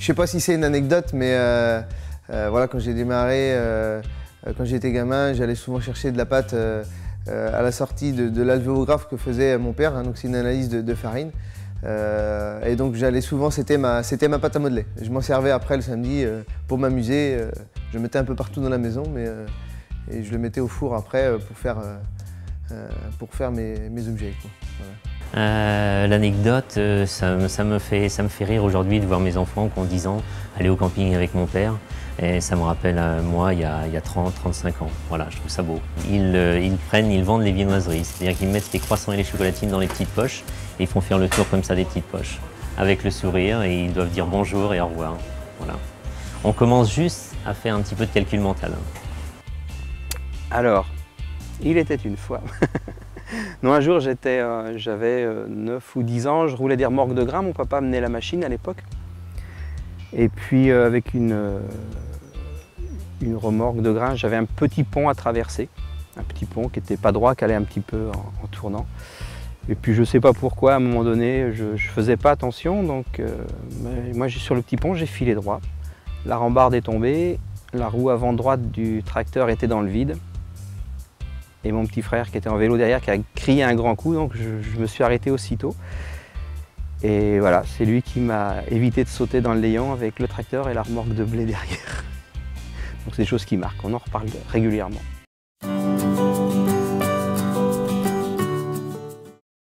Je sais pas si c'est une anecdote, mais voilà, quand j'ai démarré, quand j'étais gamin, j'allais souvent chercher de la pâte à la sortie de l'alvéographe que faisait mon père, hein, donc c'est une analyse de farine. Et donc j'allais souvent, c'était ma pâte à modeler. Je m'en servais après le samedi pour m'amuser. Je le mettais un peu partout dans la maison, et je le mettais au four après pour faire mes objets, quoi. Voilà. L'anecdote, ça me fait rire aujourd'hui de voir mes enfants qui ont 10 ans aller au camping avec mon père. Et ça me rappelle moi il y a 30-35 ans. Voilà, je trouve ça beau. Ils vendent les viennoiseries, c'est-à-dire qu'ils mettent les croissants et les chocolatines dans les petites poches et ils font faire le tour comme ça des petites poches, avec le sourire, et ils doivent dire bonjour et au revoir. Voilà. On commence juste à faire un petit peu de calcul mental. Alors, il était une fois. Non, un jour j'avais 9 ou 10 ans, je roulais des remorques de grains, mon papa menait la machine à l'époque. Et puis avec une remorque de grains, j'avais un petit pont à traverser. Un petit pont qui n'était pas droit, qui allait un petit peu en tournant. Et puis je ne sais pas pourquoi, à un moment donné, je ne faisais pas attention. Donc moi sur le petit pont, j'ai filé droit. La rambarde est tombée, la roue avant droite du tracteur était dans le vide. Et mon petit frère qui était en vélo derrière, qui a crié un grand coup, donc je me suis arrêté aussitôt. Et voilà, c'est lui qui m'a évité de sauter dans le Léon avec le tracteur et la remorque de blé derrière. Donc c'est des choses qui marquent, on en reparle régulièrement.